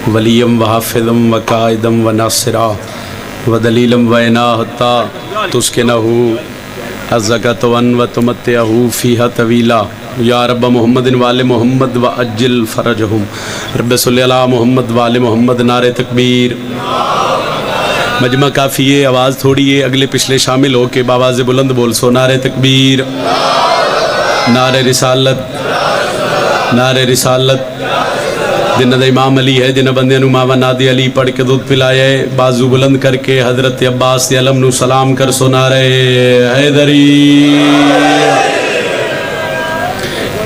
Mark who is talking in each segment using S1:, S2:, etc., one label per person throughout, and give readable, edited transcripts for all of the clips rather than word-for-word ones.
S1: वलीयम व हाफिज़म व कायदम व नासिरा व दलीलम व इनाहता तुस्किनहु अज़्ज़कत व तुमत्तिअहु फ़ीहा तवीला या रब मोहम्मद वाले मोहम्मद व अज्जिल फ़रजहुम रब सल्लि अला मोहम्मद वाले मोहम्मद। नारे तकबीर। मजमा काफ़ी है, आवाज़ थोड़ी है, अगले पिछले शामिल हो के बावाज़ बुलंद बोल सो। नारे तकबीर, नारे रिसालत, नारे रिसालत। जिन्होंने इमाम अली है, जिन्हें बंदे मावा नादी अली पढ़ के दूध पिलाया है, बाजू बुलंद करके हज़रत अब्बास अलम नू सलाम कर सो। नारे हैदरी।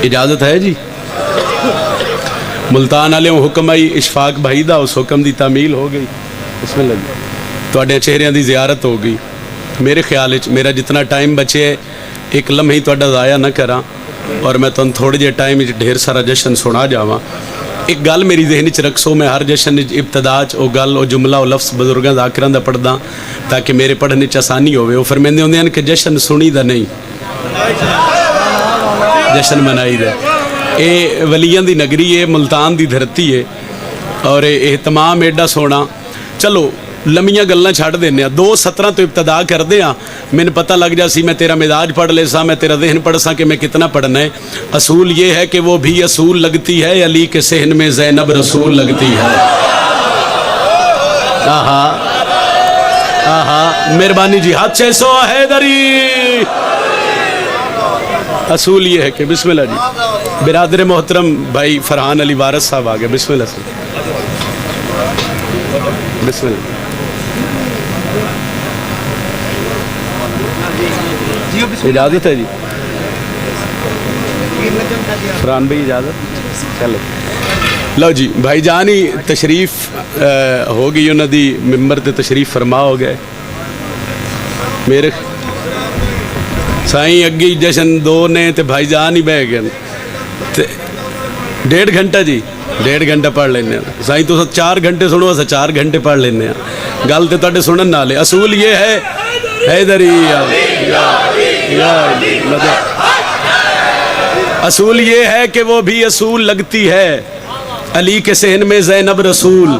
S1: इजाज़त है जी। मुल्तान वाले हुक्म आई इशफाक भाई दा, उस हुक्म की तामील हो गई। उसमें लगी तुहाडे चेहरिਆਂ की ज़ियारत हो गई। मेरे ख्याल मेरा जितना टाइम बचे है एक लम्हे ही तुहाडा ज़ाया ना करा और मैं तुहानू थोड़े जे टाइम ढेर सारा जश्न सुना जावां। एक गल मेरी जहन च रखसो, मैं हर जश्न इब्तदा च वो गल वो जुमला वो लफ्ज़ बजुर्गों ज़ाकिरां दा पढ़दा ताकि मेरे पढ़ने च आसानी होवे। वो फरमांदे हुंदे हन कि जश्न सुनी दा नहीं, जश्न मनाई दा। ये वलियां दी नगरी है, मुल्तान दी धरती है और ये तमाम एडा सोना। चलो लम्मियां गल्लां छड्ड देने, 2:17 तो इब्तदा करते हैं। मैंने पता लग जा सी, मैं तेरा मिजाज पढ़ ले सा, मैं तेरा जहन पढ़ सा कि मैं कितना पढ़ना है। असूल ये है कि वो भी असूल लगती है, अली के सहन में ज़ैनब रसूल लगती है। आहा आहा, मेहरबानी जी, हाथ चैसो हैदरी। असूल ये है कि बिस्मिल्लाह जी। बिरादर मोहतरम भाई फरहान अली वारस साहब आ गए। बिस्मिल्लाह से, बिस्मिल्लाह। इजाज़त है जी, फरहान भाई इजाज़त। चलो लो जी, भाई जान ही तशरीफ हो गई, उन्होंने दी मिंबर ते तशरीफ फरमा हो गए। मेरे साईं अगे जश्न दो ने ते भाई जान ही बह गए। 1.5 घंटा जी, 1.5 घंटा पढ़ लेने। साईं तो 4 घंटे सुनो, अस 4 घंटे पढ़ लेने। गल तो तुहाडे सुनन नाल है। असूल ये है हैदरी, असूल ये है कि वो भी असूल लगती है, अली के सहन में ज़ैनब रसूल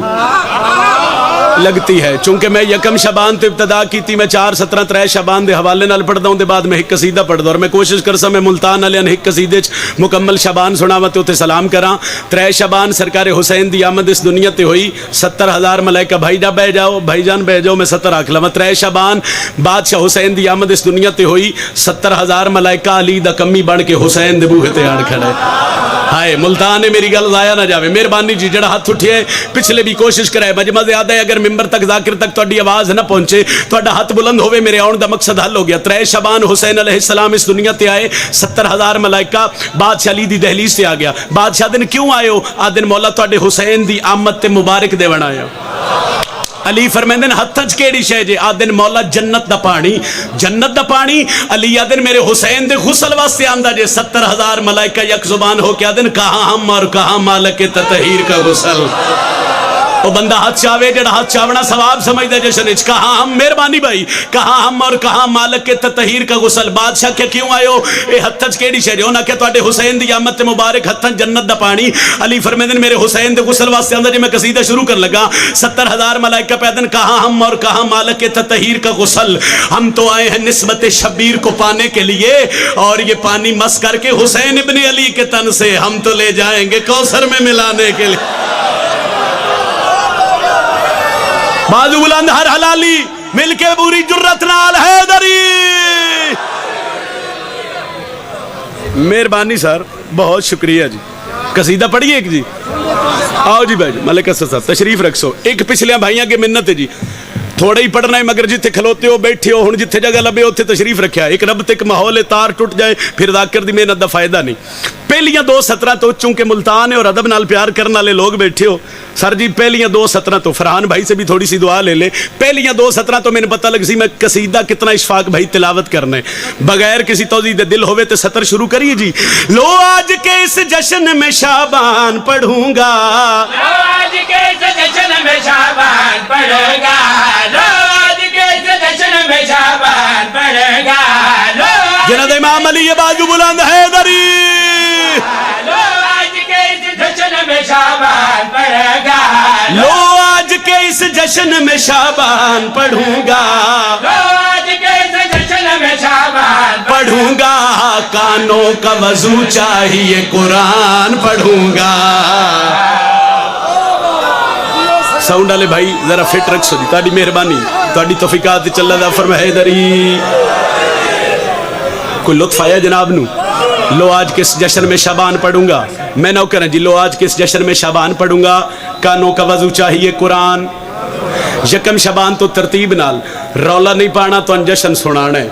S1: लगती है। चूंकि मैं यकम शबान तो इब्तदा की थी, मैं 4:17 3 शबान के हवाले नाल पढ़दा हूं, बाद मैं एक कसीदा पढ़दा और मैं कोशिश करसा मैं मुल्तान वाले एक कसीदे मुकम्मल शबान सुनावा ते उत्ते सलाम करा। 3 शबान सरकार हुसैन दी आमद इस दुनिया ते हुई। 70,000 मलाइका भाई जा बह जाओ, भाईजान बह जाओ, मैं 70 आख लवा। 3 शबान बादशाह हुसैन दी आमद इस दुनिया ते हुई। 70,000 मलाइका अली दा कमी बन के हुसैन दे बूहे ते आण खड़े। हाय मुल्तान ने मेरी गल जाया ना जावे। मेहरबानी जी, जड़ा हाथ उठे पिछले भी कोशिश कराए, मजमा ज़्यादा है, अगर मिंबर तक जाकिर तक तुहाडी आवाज़ ना पहुंचे, तुहाडा हाथ बुलंद होवे, मेरे आउण दा मकसद हल हो गया। 3 शबान हुसैन अलैहिस्सलाम इस दुनिया ते आए। 70,000 मलाइका बादशाह अली दी दहलीज से आ गया। बादशाह दिन क्यों आए हो? आ दिन मौला तुहाडे हुसैन दी आमद ते मुबारक देवण आया। अली फरमांदे ने हत्थ च केड़ी शै जे? आदन मौला जन्नत दा पानी, जन्नत दा पानी। अली आदन मेरे हुसैन दे गुसल वास्ते आंदा जे। 70,000 मलाइका यक जुबान हो के आदन कहाँ हम और कहाँ मालिक ततहीर का गुसल। वो बंदा हाथ चावे, जड़ा हाथ चावना सवाब समझदा जश्न च। कहाँ हम, मेहरबानी भाई, कहाँ हम और कहाँ मालिक के ततहीर का गुसल। बादशाह के क्यों आयो? ये हत्थ च केड़ी शै जे? उन्हां के तुहाडे हुसैन दी आमद ते मुबारक हत्थां जन्नत दा पानी। अली फरमांदे ने मेरे हुसैन दे गुसल वास्ते आंदा जे। मैं कसीदा शुरू कर लगा। 70,000 मलाइका पैदन कहाँ हम और कहाँ मालिक के ततहीर का गुसल। हम तो आए हैं निस्बत शबीर को पाने के लिए और ये पानी मस करके हुसैन इब्न अली के तन से हम तो ले जाएंगे कौसर में मिलाने के लिए। बाजू बुलंद हर हलाली मिलके पूरी जुर्रत नाल हैदरी। मेहरबानी सर, बहुत शुक्रिया जी। कसीदा पढ़िए एक जी। आओ जी भाई मलिक असद साहब तशरीफ रखसो। एक पिछले भाइयों की मिन्नत है जी, थोड़ा ही पढ़ना है मगर जिथे खलोते हो बैठे हो, हुण जिथे जगह लभे उत्थे तशरीफ रखा। एक रब तक माहौल तार टुट जाए फिर जाकिर दी मेहनत का फायदा नहीं। पहलियां 2:17 तो चूंकि मुल्तान है और अदब नाल प्यार करने वाले लोग बैठे हो सर जी, पहलियां 2:17 तो फरहान भाई से भी थोड़ी सी दुआ ले ले। पहलियां 2:17 तो मैंने पता लग सी मैं कसीदा कितना इशफाक भाई तिलावत करना है बगैर किसी तौजीद दिल होवे तो 70 शुरू करिए जी। लो आज के इस जश्न में शाबान पढ़ूंगा,
S2: आज के इस जश्न में शाबान पढ़ूंगा, आज के इस जश्न में शाबान पढ़ूंगा।
S1: जनाब इमाम अली ये बाजू बुलंद हैदरी,
S2: आज के इस जश्न में शाबान पढ़ूंगा।
S1: जश्न में शाबान पढ़ूंगा,
S2: रोज के इस जश्न में शाबान
S1: पढ़ूंगा, कानों का वजू चाहिए कुरान पढ़ूंगा। साउंड वाले भाई जरा फिट रखो जी, ताड़ी मेहरबानी, ताड़ी तौफीकात चल्ला दा फरमा हैदरी। कोई लुत्फ आया जनाब नू? लो आज किस जश्न में शाबान पढ़ूंगा, मैं नौकर जी, लो आज किस जश्न में शाबान पढ़ूंगा, कानों का वजू चाहिए कुरान। यकम शाबान तो तरतीब नाल, रौला नहीं पाना तो जश्न सुनाना है।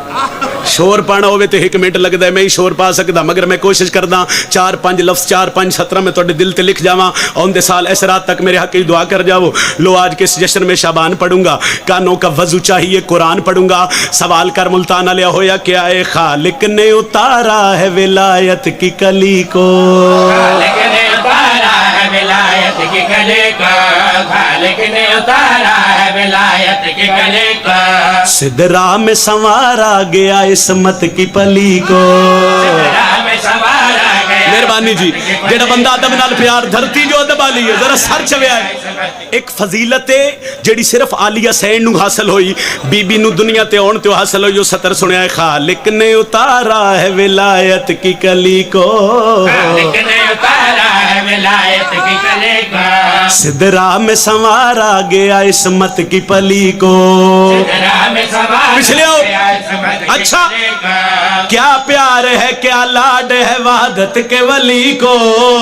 S1: शोर पाना होवे तो 1 मिनट लगता है, मैं ही शोर पा सकता, मगर मैं कोशिश करदा 4-5 लफ्ज़ 4-5 सतरा मैं तुहाडे दिल ते लिख जावां। आउंदे साल इस रात तक मेरे हक की दुआ कर जाओ। लो आज किस जश्न में शाबान पढ़ूंगा, कानों का वजू चाहिए कुरान पढ़ूंगा। सवाल कर मुल्तान आलिया होया क्या है, खालिक ने उतारा है विलायत की कली को,
S2: खालिक ने उतारा है विलायत की कली को, खालिक ने उतारा है विलायत की कली को,
S1: सिदरा में संवारा गया इसमत की पली को।
S2: सिदरा में संवारा गया।
S1: मेहरबानी जी, जेड़ा बंदा अदब नाल प्यार धरती जो अदब वाली है, जरा सर चविया है। एक फजीलत है जेड़ी सिर्फ आलिया सैन नू हासिल होई, बीबी नू दुनिया ते आउण ते हासिल होई। जो सतर सुनिया है, खालिक ने उतारा है विलायत की कली को,
S2: खालिक ने उतारा है विलायत की कली को,
S1: सिदरा में संवारा गया इसमत की पली को।
S2: सिदरा में संवारा
S1: पिछले आओ।
S2: गया इसमत की
S1: अच्छा,
S2: कली को।
S1: क्या प्यार है क्या लाड है वहादत के वली को,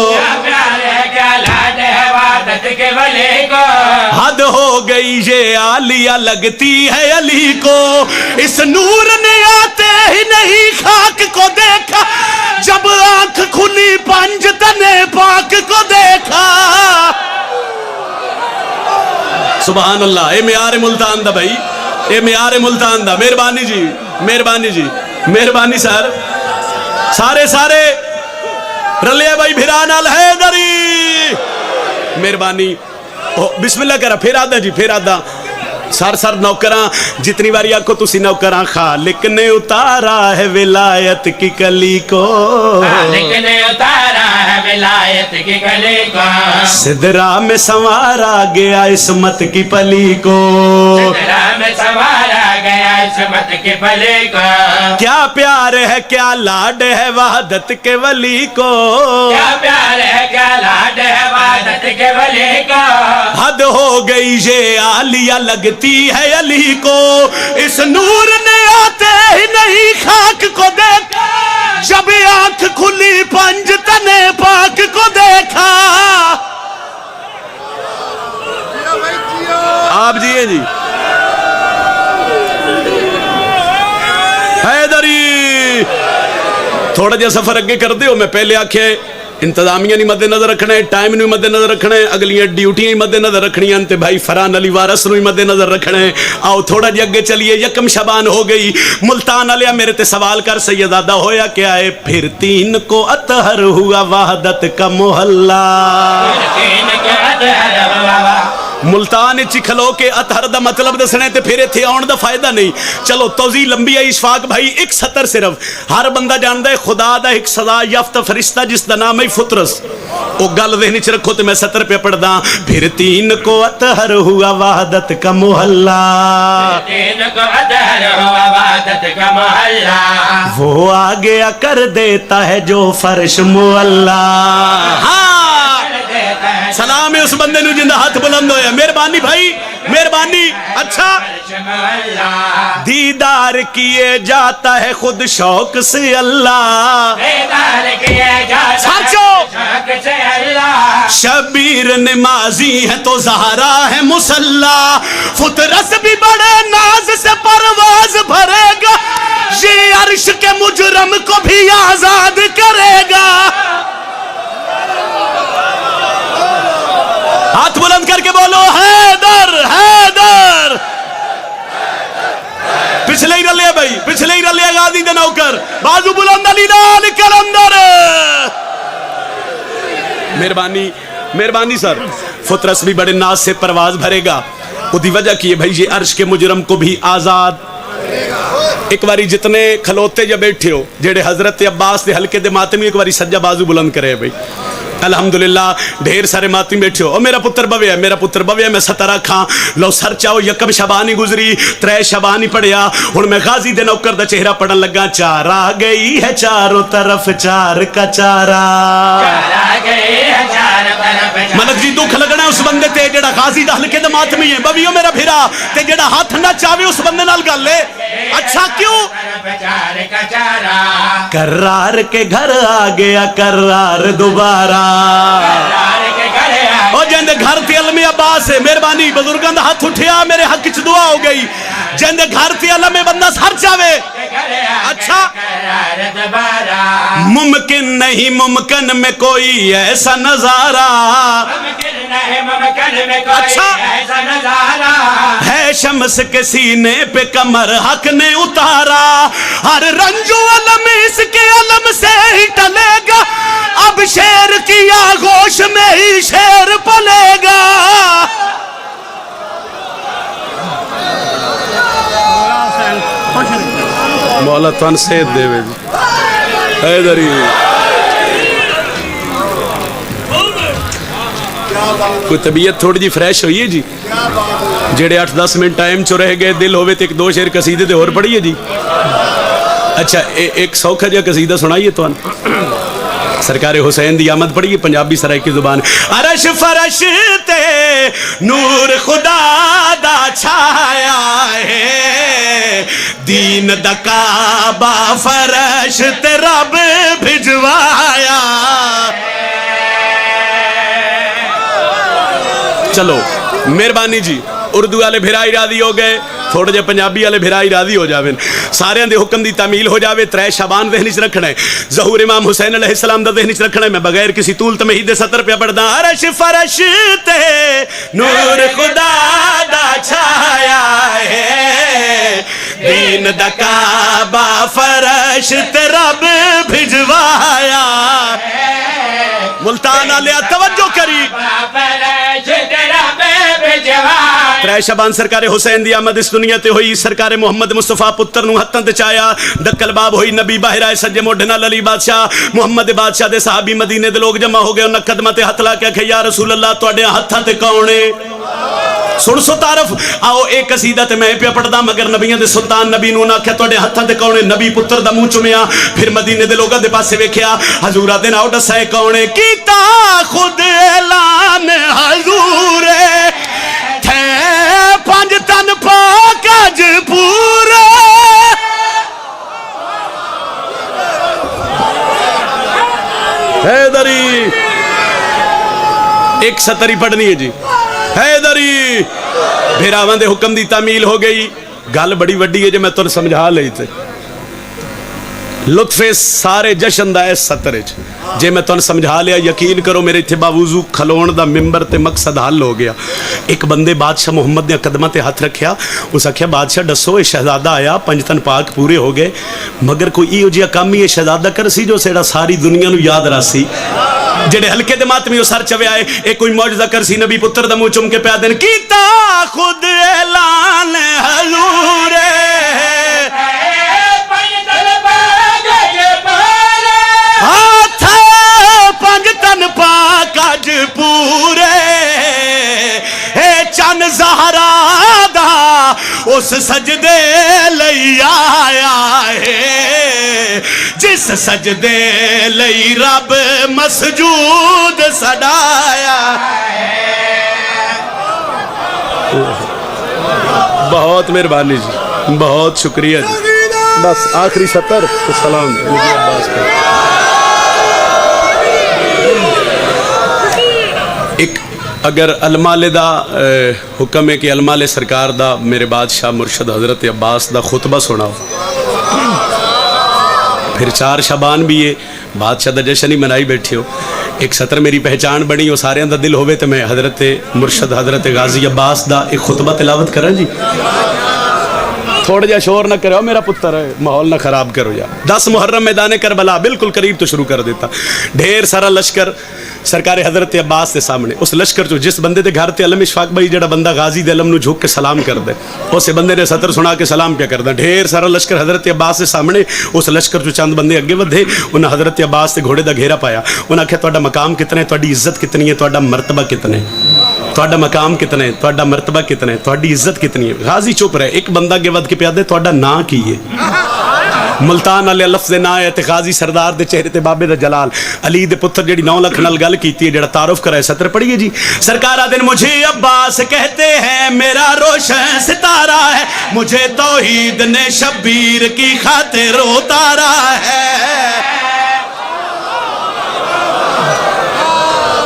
S2: क्या प्यार है क्या लाड है वहादत के वली को,
S1: हद हो गई ये आलिया लगती है अली को। इस नूर ने आते ही नहीं खाक को देखा, जब आंख खुली पंज तने पाक को देखा। सुभान अल्लाह, ए मियार मुल्तान दा भाई, ए मियार मुल्तान दा। मेहरबानी जी, मेहरबानी जी, मेहरबानी सर, सारे सारे रलिया भाई भिरा नाल हैदरी, मेहरबानी। बिस्मिल्लाह करा, फिर आदा जी, फिर आदा। सर सर नौकरां, जितनी बारी आखो तुसी नौकरां। खालिक ने उतारा है विलायत की कली को,
S2: खालिक ने उतारा है विलायत की कली को,
S1: सिदरा में संवारा गया इसमत की पली को।
S2: सिदरा में संवारा गया इसमत की पली को।
S1: क्या प्यार है क्या लाड है वहादत के वली को,
S2: क्या प्यार है क्या लाड है वहादत के वली को,
S1: हद हो गई ये आलिया लगती है अली को। इस नूर ने आते ही नहीं खाक को देखा, जब आंख खुली पंज तने पाक को देखा। आप जिए जी, हैदरी। थोड़ा जहा सफर अगे कर दो, मैं पहले आख्या इंतजामिया नहीं मद्देनजर रखना है, टाइम नहीं मद्देनजर रखना है, अगलियां ड्यूटियां ही मद्देनजर रखनियां ते भाई फरहान अली वारस नूं ही मद्देनजर रखना है। आओ थोड़ा जी अगे चलिए। यकम शाबान हो गई, मुल्तान आलिया मेरे ते सवाल कर सैयदादा होया क्या है। फिर 3 को अतहर हुआ वहादत का मोहल्ला, मुल्तान च खलो के अतहर दा मतलब दसना है, फिर इत्थे आउण दा फायदा नहीं। चलो तौजी लंबी आई इशफाक भाई, एक सतर सिर्फ हर बंदा जानदा है, खुदा दा एक सदा याफ्ता फरिश्ता जिसदा नाम है फुतरस। ओ गल ज़हन च रखो ते मैं सतर पे पढ़दा। फिर 3 को अतहर हुआ वहादत का मोहल्ला,
S2: 3 को अतहर हुआ वहादत का मोहल्ला,
S1: वो आ गया कर देता है जो फर्श मुअल्ला। हाँ, सलाम है उस बंदे नूं जिंदा हाथ बुलंद होया। मेहरबानी भाई, मेहरबानी। अच्छा, दीदार किए जाता है खुद शौक से अल्लाह,
S2: दीदार किए जाता है शौक से अल्लाह,
S1: शबीर नमाजी है तो ज़हरा है मुसल्ला, फुतरस भी बड़े नाज से परवाज भरेगा, ये अर्श के मुजरम को भी आजाद करेगा। हाथ बुलंद करके बोलो हैदर, हैदर। पिछले ही रलिया भाई, पिछले ही रलिया गाजी दे नौकर, बाजू बुलंद अली लाल कलंदर। मेहरबानी, मेहरबानी सर। फुतरस भी बड़े नाज से परवाज भरेगा, उदी वजह की है भाई ये अर्श के मुजरम को भी आजाद। एक बारी जितने खलोते या बैठे हो जेड़े हजरत अब्बास के हल्के दे मातमी, एक बारी सज्जा बाजू बुलंद करे भाई। अलहमदुलिल्लाह ढेर सारे मातमी बैठे हो। और मेरा पुत्र बवे है, मेरा पुत्र बवे है, मैं 17 खा लो सर चाहो यकम शबान ही गुजरी, 3 शबान ही पढ़िया। हुण मैं गाजी दे नौकर दा चेहरा पढ़न लगा, चार आ गई है चारों तरफ चार का चारा। मलक जी दुख लगना उस बंदे ते जेड़ा गाजी दा हलके दा मातमी है, बवियो मेरा फिरा ते जेड़ा हाथ ना चावे उस बंदे नाल गल है। अच्छा क्यों? करार के घर आ गया करार दोबारा। ओ जिंदे घर ते अलमे अब्बास है, मेहरबानी बुजुर्गां दा हाथ उठिया, मेरे हक च दुआ हो गई। जिंदे घर ते अलमे बंदा सर चावे। अच्छा मुमकिन नहीं मुमकिन में कोई ऐसा नजारा। अच्छा है शम्स के सीने पे कमर हक ने उतारा, हर रंजो अलम इसके अलम से ही टलेगा, अब शेर की आगोश में ही शेर पलेगा। मौला तन सेहत देवे जी। हैदरी कोई तबीयत थोड़ी जी फ्रेश हुई है जी? जेड़े 8-10 मिनट टाइम चो रह गए, दिल होवे तो 1-2 शेर कसीदे ते होर पढ़िए जी। अच्छा एक सौखा जिहा कसीदा सुनाइए तो सरकार हुसैन दी आमद पढ़िए पंजाबी सराय की जुबान। अरश फरश ते नूर खुदा दा छाया है, दीन दा काबा फरश ते रब भिजवाया। चलो मेहरबानी जी, उर्दू वाले भिराई राजी हो गए, थोड़े जे पंजाबी वाले भिराई राजी हो जावे, सारे दे हुक्म दी तामील हो जावे। 3 शबान दहन च रखना है, ज़हूर इमाम हुसैन अलैहिस्सलाम दा दहन च रखना है। मैं बगैर किसी तूल तमहीद दे 70 रुपया पढ़दा। अरश फरश ते नूर खुदा दा छाया है, दीन दा काबा फरश ते रब भिजवाया। मुल्तान आलिया तवज्जो करी। 3 शबान सरकार हुसैन दी आमद इस दुनिया ते हुई। सरकार मुहम्मद मुस्तफा पुत्र नूं हत्थां ते चाया, दक्कल बाब होई नबी बाहर आए, सज्जे मोढे नाल अली बादशाह मुहम्मद बादशाह दे सहाबी मदीने दे लोग जमा हो गए। उन्हां कदमां ते हत्थ ला के आखे, या रसूल अल्लाह तुहाडे हत्थां ते कौन है? सुन सो तारफ। आओ एक कसीदा ते मैं पिया पढ़दा, मगर नबियां दे सुल्तान नबी नूं आख्या तुहाडे हत्थां ते कौन है? नबी पुत्र दा मुंह चुमिया, फिर मदीने दे लोगां दे पासे वेखिया, हजूरा दे नाल दस्सा कौन है? कीता खुद ऐलान हजूर थे 5 तन पाक अज पूरे। हैदरी एक सतरी पढ़नी है जी। हैदरी भेरावां दे हुक्म दी तामील हो गई। गल बड़ी वड्डी है जे मैं तुहानू समझा लई ते लुत्फे सारे जशन दा है सतर च। जे मैं तुहानू समझा लिया, यकीन करो मेरे इत्थे बावजू खलोण दा मिंबर ते मकसद हल हो गया। एक बंदे बादशाह मुहम्मद दे कदमां ते हथ रखिया, उस आख्या बादशाह दसो ये शहजादा आया 5 तन पाक पूरे हो गए, मगर कोई इहो जिहा काम ही शहजादा कर सी जो सेड़ा सारी दुनिया नू याद रासी। जेड़े हल्के दे मातमी ओ सर चवे आए, एक कोई मौजज़ा कर सी, नबी पुत्र दा मुंह चुम के प्या देन। कीता खुद ऐलान हजूर हाथ 5 तन पाक अज पूरे, चन ज़हरा दा उस सजदे लई आया है, जिस सजदे लई रब मसजूद सदाया। बहुत मेहरबानी जी, बहुत शुक्रिया जी। बस आखिरी 70 तो सलाम अब्बास का। एक अगर अलमाले दा हुक्म है कि अलमाले सरकार दा मेरे बादशाह मुर्शद हज़रत अब्बास दा खुतबा सुनाओ, फिर 4 शबान भी है, बादशाह दा जश्न ही मनाई बैठे हो। एक सतर मेरी पहचान बनी हो, सारे दा दिल होवे तो मैं हज़रत मुर्शद हज़रत गाजी अब्बास दा एक खुतबा तिलावत करा जी। थोड़ा जा शोर ना करो मेरा पुत्र है, माहौल ना खराब करो यार। 10 मुहर्रम मैदान करबला बिल्कुल करीब तो शुरू कर देता। ढेर सारा लश्कर सरकार हजरत अब्बास के सामने, उस लश्कर चो जिस बंदे के घर ते अलम इशफाक भाई जड़ा बंदा गाजी दे अलम नू झुक के सलाम कर दे, उस बंदे ने सतर सुना के सलाम क्या करदा। ढेर सारा लश्कर हजरत अब्बास के सामने, उस लश्कर चो चंद बंदे अगे वधे, उन्हें हजरत अब्बास के घोड़े का घेरा पाया। उन्हें आख्या तुहाडा मकाम कितना है, तुहाडी इज्जत कितनी है, तुहाडा मरतबा कितना है, तुहाडा मकाम कितना है, तुहाडा मरतबा कितना है, तुहाडी इज्जत कितनी है। गाजी चुप रहे। एक बंदा अगे वध के पिया दे तुहाडा नां की है। मुल्तान वाले लफ्ज़ ना है ते गाजी सरदार दे चेहरे ते बाबे दा जलाल अली दे पुत्र जेड़ी 9 लाख नाल गल कीती है, जेड़ा तारुफ कराए सत्र पढ़िए जी। सरकार आ दिन मुझे अब्बास कहते हैं, मेरा रोशन सितारा है, मुझे तौहीद ने शब्बीर की खातिर उतारा है।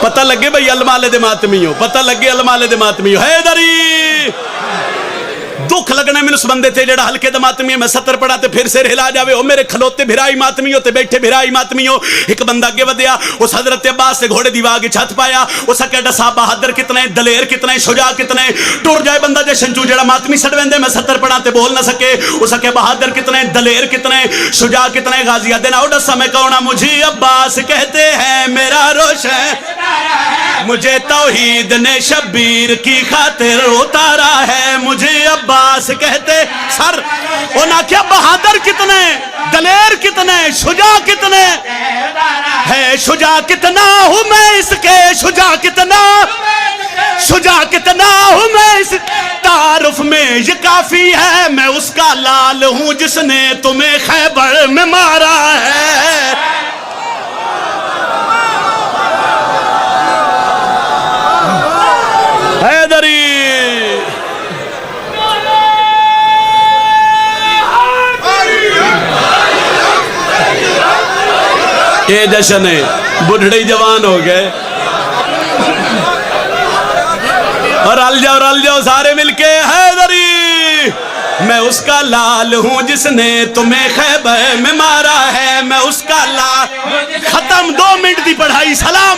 S1: पता लगे भाई अलमाले दे मातमियों, पता लगे अलमाले दे मातमियों। हैदरी दुख लगना मैंने उस बंदे थे जेड़ा हल्के दा मातमी है। मैं सत्र पढ़ा ते फिर सिर हिला जावे, ओ मेरे खलोते भिराई मातमियों ते बैठे भिराई मातमियों। एक बंदा अगे वधिया, उस हजरत अब्बास से घोड़े दी वाग छत पाया। उस आख्या डसा बहादुर कितना है, दलेर कितना है, शुजा कितना है। टुर जाए बंदा जे शंजू जेड़ा मातमी सड़वेंदे, मैं सत्र पढ़ा ते बोल ना सके। उस आख्या बहादुर कितना है, दलेर कितना है, शुजा कितना है। गाजिया दिन आओ डसा मैं कौन, मुझे अब्बास कहते हैं, मेरा रोशन, मुझे तौहीद ने शब्बीर की खातिर उतारा है। मुझे अब्बास कहते सर, उन्हें क्या बहादुर कितने, दलेर कितने, शुजा कितने है, शुजा कितना हूं मैं इसके, शुजा कितना, शुजा कितना हूं मैं इस तारुफ में ये काफी है। मैं उसका लाल हूं जिसने तुम्हें खैबर में मारा है। हैदरी ये जश्न है, बुढ़ड़े जवान हो गए और रल जाओ सारे मिलके। हैदरी मैं उसका लाल हूं जिसने तुम्हें खैबर में मारा है, मैं उसका लाल। खत्म 2 मिनट की पढ़ाई, सलाम।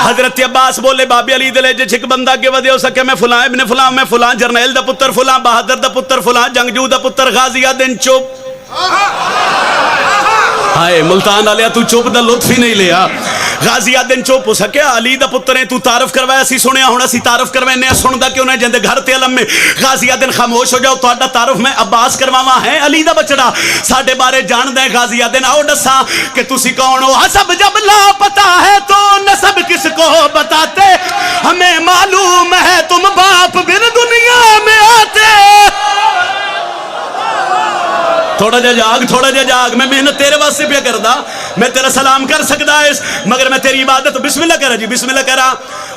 S1: हजरत अब्बास बोले बाबे अली दले जे एक बंदा अगे वधे हो सके, मैं फलां इब्ने फलां, मैं फलां जरनैल दा पुत्र, फलां बहादुर दा पुत्र, फलां जंगजू दा पुत्र। गाजिया दिन चुप। हाय मुल्तान वाले तू चुप दा लुत्फ ही नहीं लिया। गाजिया दिन चुप हो सके, अली दा पुत्र है, तू तारफ करवाया सी सुनिया, हुण असी तारफ करवाने सुनदा क्यों नहीं जिंदे घर ते अलम में। गाजिया दिन खामोश हो जाओ, तुहाडा तारफ मैं अब्बास करवावा है, अली दा बचड़ा साडे बारे जानदा है। गाजिया दिन आओ दसा कि तुसी कौन हो। हसब जब लापता है तो नसब किसको बताते, हमें मालूम है तुम बाप बिन दुनिया में आते। थोड़ा जा जाग, मैं मेहनत तेरे वास्ते पे करदा, मैं तेरा सलाम कर सकदा है मगर मैं तेरी इबादत बिस्मिल्लाह करा जी, बिस्मिल्लाह करा।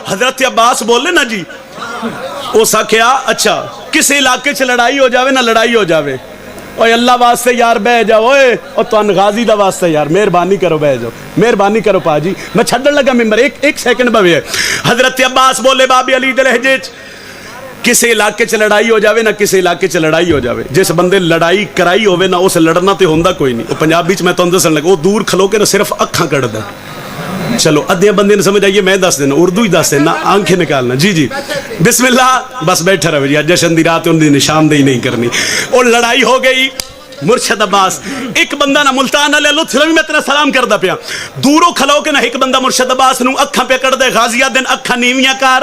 S1: हजरत अब्बास बोले ना जी, उस आख्या अच्छा किसी इलाके च लड़ाई हो जावे ना, लड़ाई हो जावे, ओए अल्लाह वास्ते यार बह जाओ, ओए और तुहानू गाजी दा वास्ते यार मेहरबानी करो, बह जाओ, मेहरबानी करो पाजी, मैं छड्डन लगा मिंबर, एक सेकंड बवे। हजरत अब्बास बोले बाबे अली दे लहजे च, किसी इलाके च लड़ाई हो जावे ना, किसी इलाके च लड़ाई हो जावे, जिस बंदे लड़ाई कराई होवे ना उस लड़ना तो होंदा कोई नहीं। पंजाबी च मैं तुहानू दसन लगा, वो दूर खलो के ना सिर्फ अखां कढ़दा। चलो अद्धे बंदे ने समझ आइए, मैं दस देना, उर्दू ही दस देना, आंखें निकालना जी जी बिस्मिल्लाह, बस बैठा रहे जी। जश्न दी रात उनकी निशानदेही नहीं करनी। और लड़ाई हो गई। मुर्शद अब्बास एक बंदा ना मुल्तान वाले लुत्फ भी मैं तेरा सलाम करदा पिया, दूरों खलो के ना एक बंदा मुर्शद अब्बास नू अखां पे कढ़ दे। गाजिया दिन अखां नीवियां कर,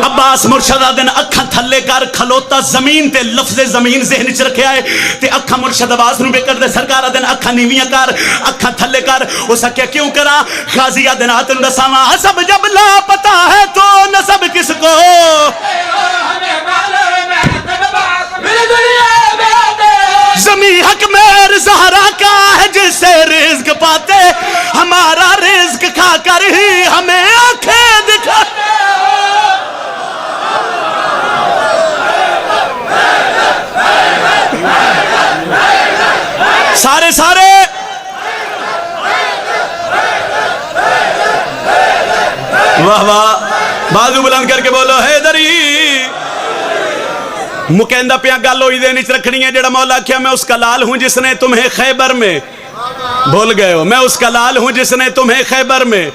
S1: अब्बास मुर्शदा दिन अखां थले कर, खलोता जमीन ते लफ्ज़ जमीन ज़हन च रखिया है ते अखां मुर्शद अब्बास नू बेकर दे। सरकार दिन अखां नीवियां कर, अखां थले कर। उस आख्या क्यों करा। गाजिया दिन आतन दसावा, सब जब लापता है तो नसब किसको, जमी हक मेर ज़हरा का है जिससे रिज़्क पाते, हमारा रिज़्क खाकर ही हमें आंखें दिखा। सारे सारे वाह वाह, बाजू बुलंद करके बोलो हैदरी। मुकैंदा पिया गल होई देनी च रखनी है, जेड़ा मौला आख्या मैं उसका लाल हूं जिसने तुम्हें खैबर में, भूल गए हो, मैं उसका लाल हूं जिसने तुम्हें खैबर में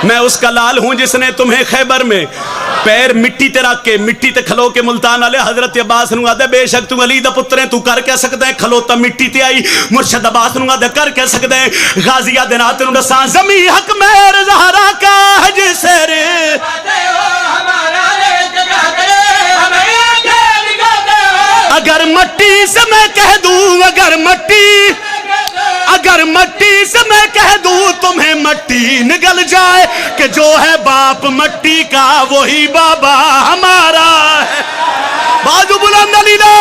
S1: میں اس کا لال ہوں جس نے تمہیں خیبر میں پیر مٹی تے رکھ کے مٹی تے کھلو کے ملتان والے حضرت عباس نو آدھے بے شک تو علی دا پتر ہے تو کر کے سکتا ہے کھلوتا مٹی تے آئی مرشد عباس نو آدھے کر کے سکتا ہے غازیہ دنات نو دساں زمین حق میر زہرا کا ہے جسے رے اگر مٹی سے میں کہہ دوں اگر مٹی سے میں کہہ دوں تمہیں مٹی نگل جائے کہ جو ہے باپ مٹی کا وہی بابا ہمارا ہے بازو بلند علی لا